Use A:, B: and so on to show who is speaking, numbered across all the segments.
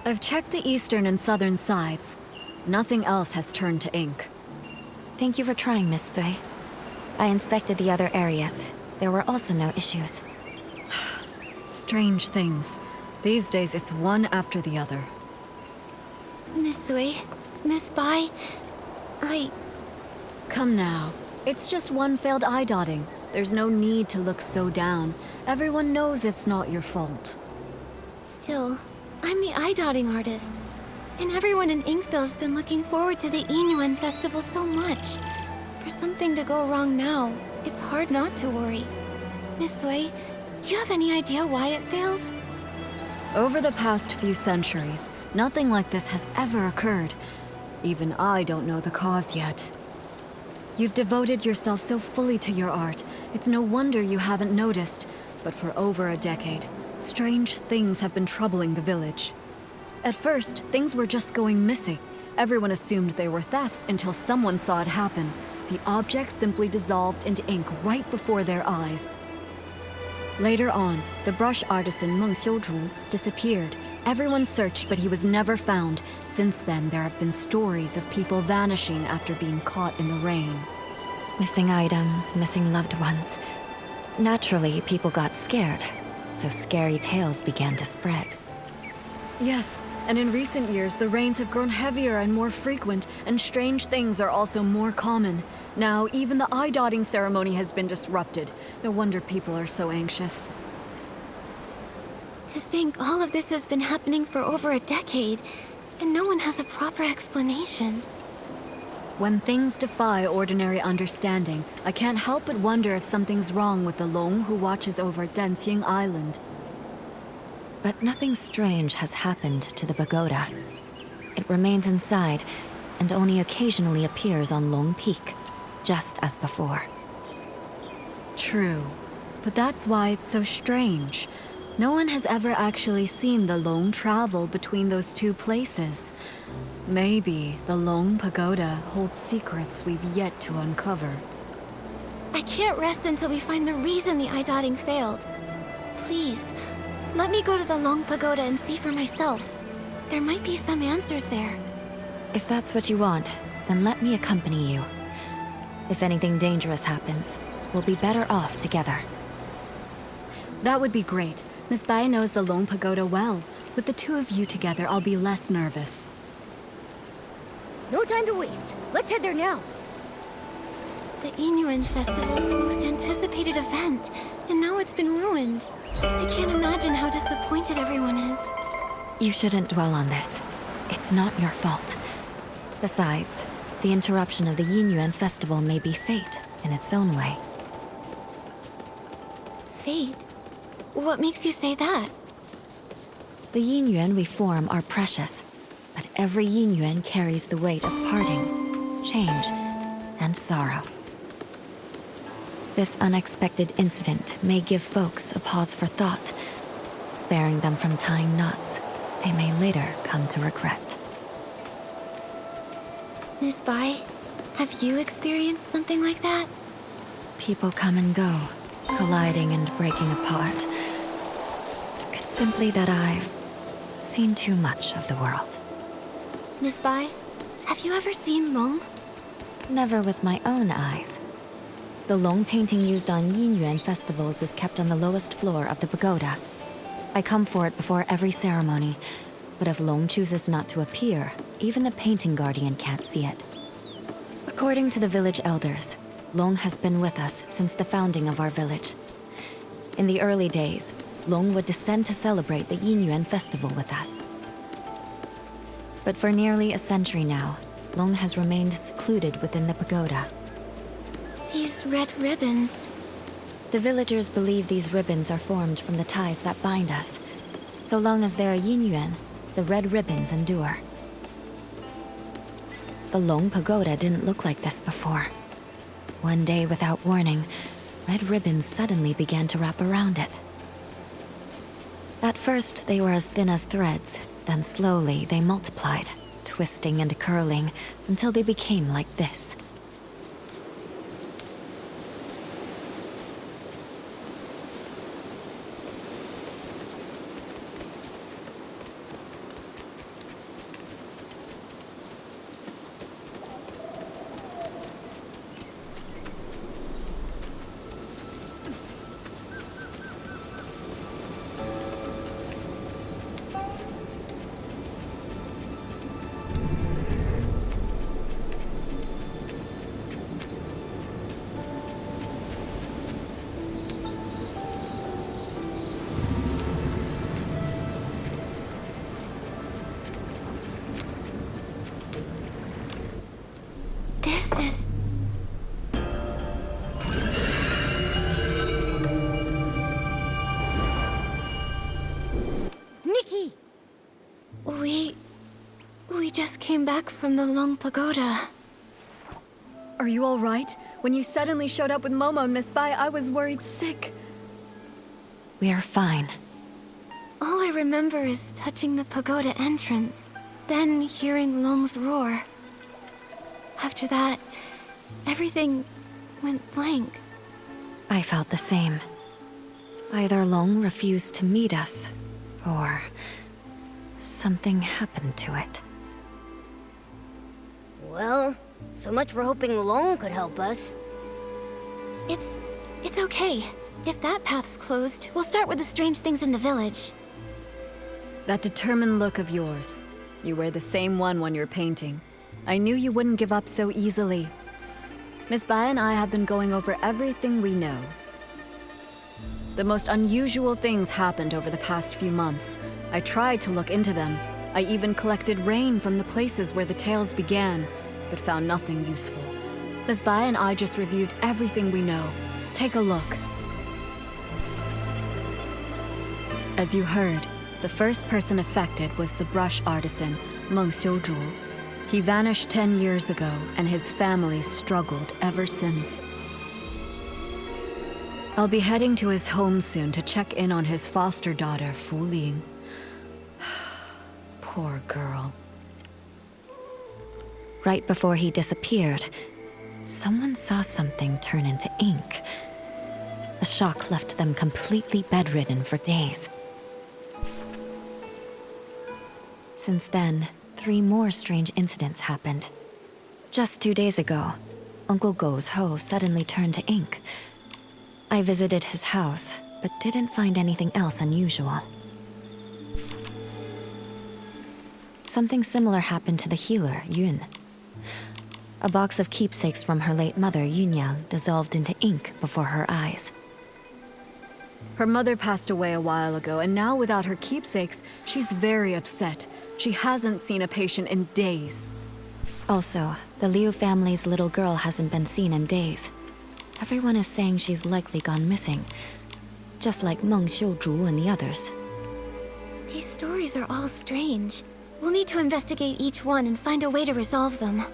A: I've checked the eastern and southern sides. Nothing else has turned to ink.
B: Thank you for trying, Miss Sui. I inspected the other areas. There were also no issues.
A: Strange things. These days, it's one after the other.
C: Miss Sui, Miss Bai,
A: Come now. It's just one failed eye dotting. There's no need to look so down. Everyone knows it's not your fault.
C: Still, I'm the eye-dotting artist. And everyone in Inkville's been looking forward to the Yinyuan festival so much. For something to go wrong now, it's hard not to worry. Miss Sui, do you have any idea why it failed?
A: Over the past few centuries, nothing like this has ever occurred. Even I don't know the cause yet. You've devoted yourself so fully to your art, it's no wonder you haven't noticed. But for over a decade, strange things have been troubling the village. At first, things were just going missing. Everyone assumed they were thefts until someone saw it happen. The objects simply dissolved into ink right before their eyes. Later on, the brush artisan Meng Xiuzhu disappeared. Everyone searched, but he was never found. Since then, there have been stories of people vanishing after being caught in the rain.
B: Missing items, missing loved ones. Naturally, people got scared, so scary tales began to spread.
A: Yes, and in recent years, the rains have grown heavier and more frequent, and strange things are also more common. Now, even the eye-dotting ceremony has been disrupted. No wonder people are so anxious.
C: To think all of this has been happening for over a decade, and no one has a proper explanation.
A: When things defy ordinary understanding, I can't help but wonder if something's wrong with the Long who watches over Danxing Island.
B: But nothing strange has happened to the pagoda. It remains inside, and only occasionally appears on Long Peak, just as before.
A: True, but that's why it's so strange. No one has ever actually seen the Long travel between those two places. Maybe the Long Pagoda holds secrets we've yet to uncover.
C: I can't rest until we find the reason the eye-dotting failed. Please, let me go to the Long Pagoda and see for myself. There might be some answers there.
B: If that's what you want, then let me accompany you. If anything dangerous happens, we'll be better off together.
A: That would be great. Miss Bai knows the Long Pagoda well. With the two of you together, I'll be less nervous.
D: No time to waste. Let's head there now.
C: The Yinyuan Festival is the most anticipated event, and now it's been ruined. I can't imagine how disappointed everyone is.
B: You shouldn't dwell on this. It's not your fault. Besides, the interruption of the Yinyuan Festival may be fate in its own way.
C: Fate? What makes you say that?
B: The Yinyuan we form are precious, but every Yinyuan carries the weight of parting, change, and sorrow. This unexpected incident may give folks a pause for thought, sparing them from tying knots they may later come to regret.
C: Miss Bai, have you experienced something like that?
B: People come and go, colliding and breaking apart. It's simply that I've seen too much of the world.
C: Miss Bai, have you ever seen Long?
B: Never with my own eyes. The Long painting used on Yinyuan festivals is kept on the lowest floor of the pagoda. I come for it before every ceremony, but if Long chooses not to appear, even the painting guardian can't see it. According to the village elders, Long has been with us since the founding of our village. In the early days, Long would descend to celebrate the Yinyuan festival with us. But for nearly a century now, Long has remained secluded within the pagoda.
C: These red ribbons.
B: The villagers believe these ribbons are formed from the ties that bind us. So long as there are Yinyuan, the red ribbons endure. The Long Pagoda didn't look like this before. One day, without warning, red ribbons suddenly began to wrap around it. At first, they were as thin as threads, then slowly they multiplied, twisting and curling until they became like this.
C: We just came back from the Long Pagoda.
A: Are you all right? When you suddenly showed up with Momo and Miss Bai, I was worried sick.
B: We are fine.
C: All I remember is touching the pagoda entrance, then hearing Long's roar. After that, everything went blank.
B: I felt the same. Either Long refused to meet us, or something happened to it.
D: Well, so much for hoping Long could help us.
C: It's okay. If that path's closed, we'll start with the strange things in the village.
A: That determined look of yours. You wear the same one when you're painting. I knew you wouldn't give up so easily. Miss Bai and I have been going over everything we know. The most unusual things happened over the past few months. I tried to look into them. I even collected rain from the places where the tales began, but found nothing useful. Miss Bai and I just reviewed everything we know. Take a look. As you heard, the first person affected was the brush artisan, Meng Xiuzhu. He vanished 10 years ago, and his family struggled ever since. I'll be heading to his home soon to check in on his foster daughter, Fu Ling. Poor girl.
B: Right before he disappeared, someone saw something turn into ink. The shock left them completely bedridden for days. Since then, 3 more strange incidents happened. Just 2 days ago, Uncle Go's hoe suddenly turned to ink. I visited his house, but didn't find anything else unusual. Something similar happened to the healer, Yun. A box of keepsakes from her late mother, Yunyang, dissolved into ink before her eyes.
A: Her mother passed away a while ago, and now without her keepsakes, she's very upset. She hasn't seen a patient in days.
B: Also, the Liu family's little girl hasn't been seen in days. Everyone is saying she's likely gone missing, just like Meng Xiuzhu and the others.
C: These stories are all strange. We'll need to investigate each one and find a way to resolve them.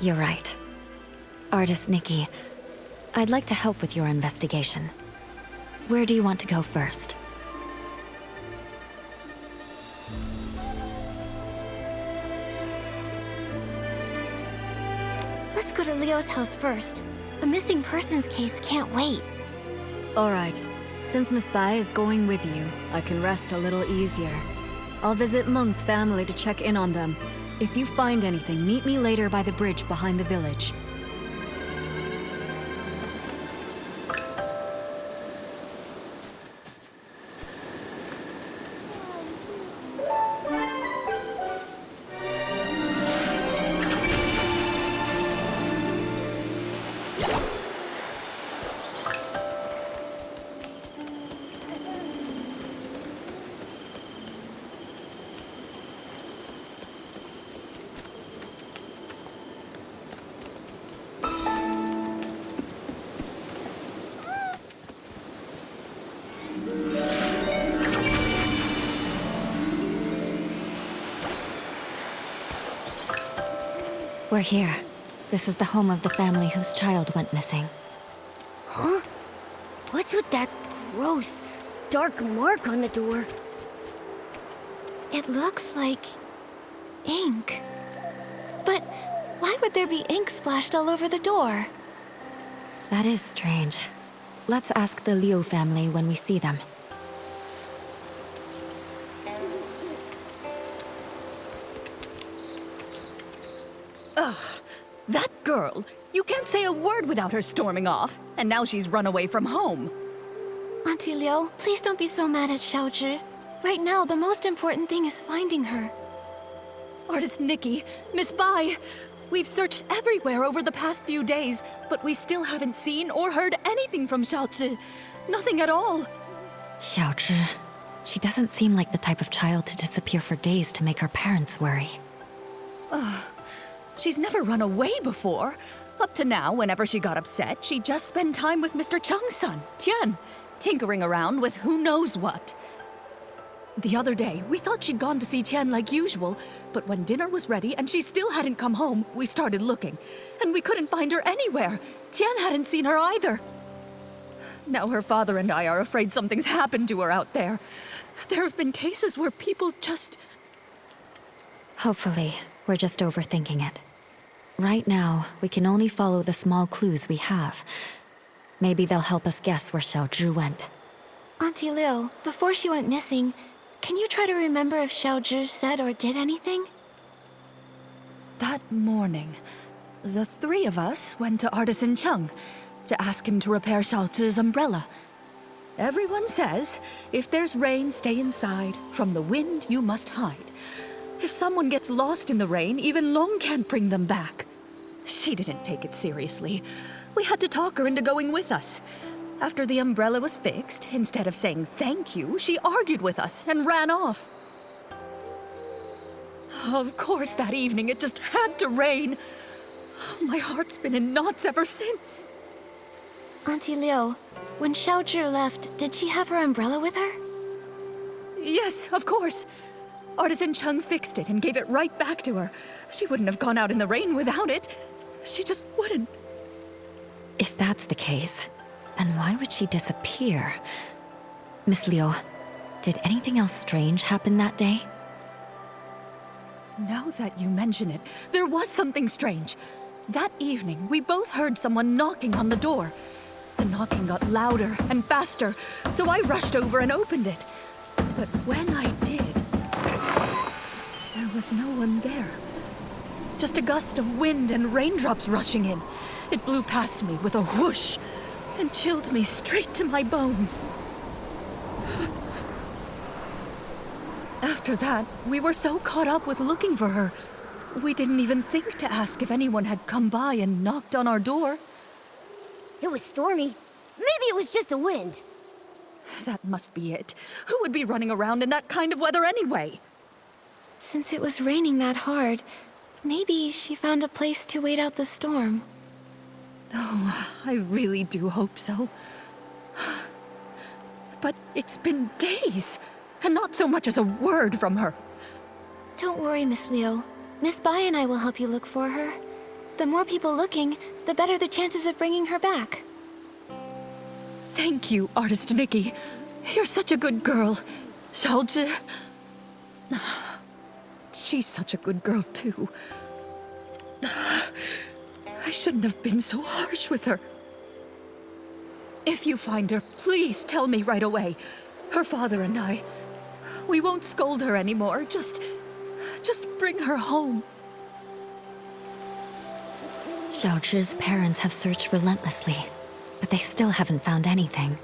B: You're right. Artist Nikki, I'd like to help with your investigation. Where do you want to go first?
C: Let's go to Leo's house first. A missing persons case can't wait.
A: All right. Since Miss Bai is going with you, I can rest a little easier. I'll visit Meng's family to check in on them. If you find anything, meet me later by the bridge behind the village.
B: We're here. This is the home of the family whose child went missing.
D: Huh? What's with that gross, dark mark on the door?
C: It looks like ink. But why would there be ink splashed all over the door?
B: That is strange. Let's ask the Liu family when we see them.
E: That girl! You can't say a word without her storming off. And now she's run away from home.
C: Auntie Liu, please don't be so mad at Xiaozhi. Right now, the most important thing is finding her.
E: Artist Nikki, Miss Bai, we've searched everywhere over the past few days, but we still haven't seen or heard anything from Xiaozhi. Nothing at all.
B: Xiaozhi. She doesn't seem like the type of child to disappear for days to make her parents worry.
E: She's never run away before. Up to now, whenever she got upset, she'd just spend time with Mr. Cheng's son, Tian, tinkering around with who knows what. The other day, we thought she'd gone to see Tian like usual, but when dinner was ready and she still hadn't come home, we started looking. And we couldn't find her anywhere. Tian hadn't seen her either. Now her father and I are afraid something's happened to her out there. There have been cases where people just...
B: Hopefully, we're just overthinking it. Right now, we can only follow the small clues we have. Maybe they'll help us guess where Xiaozhi went.
C: Auntie Liu, before she went missing, can you try to remember if Xiaozhi said or did anything?
E: That morning, the three of us went to Artisan Chung to ask him to repair Xiaozhi's umbrella. Everyone says, if there's rain, stay inside. From the wind, you must hide. If someone gets lost in the rain, even Long can't bring them back. She didn't take it seriously. We had to talk her into going with us. After the umbrella was fixed, instead of saying thank you, she argued with us and ran off. Of course, that evening it just had to rain. My heart's been in knots ever since.
C: Auntie Liu, when Xiaozhi left, did she have her umbrella with her?
E: Yes, of course. Artisan Chung fixed it and gave it right back to her. She wouldn't have gone out in the rain without it. She just wouldn't.
B: If that's the case, then why would she disappear? Miss Liu, did anything else strange happen that day?
E: Now that you mention it, there was something strange. That evening, we both heard someone knocking on the door. The knocking got louder and faster, so I rushed over and opened it. But when I did, there was no one there. Just a gust of wind and raindrops rushing in. It blew past me with a whoosh and chilled me straight to my bones. After that, we were so caught up with looking for her, we didn't even think to ask if anyone had come by and knocked on our door.
D: It was stormy. Maybe it was just the wind.
E: That must be it. Who would be running around in that kind of weather anyway?
C: Since it was raining that hard, maybe she found a place to wait out the storm.
E: Oh, I really do hope so. But it's been days, and not so much as a word from her.
C: Don't worry, Miss Liu. Miss Bai and I will help you look for her. The more people looking, the better the chances of bringing her back.
E: Thank you, Artist Nikki. You're such a good girl. Xiaozhi... She's such a good girl, too. I shouldn't have been so harsh with her. If you find her, please tell me right away. Her father and I... We won't scold her anymore. Just bring her home.
B: Xiaozhi's parents have searched relentlessly, but they still haven't found anything.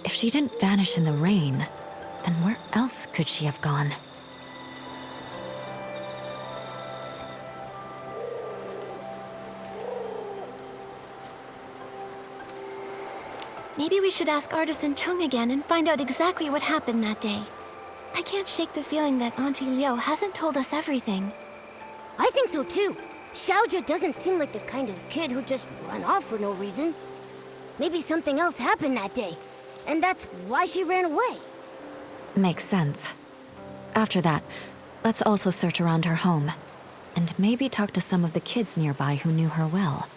B: If she didn't vanish in the rain, then where else could she have gone?
C: Maybe we should ask Artisan Chung again and find out exactly what happened that day. I can't shake the feeling that Auntie Liu hasn't told us everything.
D: I think so too. Xiaozhi doesn't seem like the kind of kid who just run off for no reason. Maybe something else happened that day, and that's why she ran away.
B: Makes sense. After that, let's also search around her home, and maybe talk to some of the kids nearby who knew her well.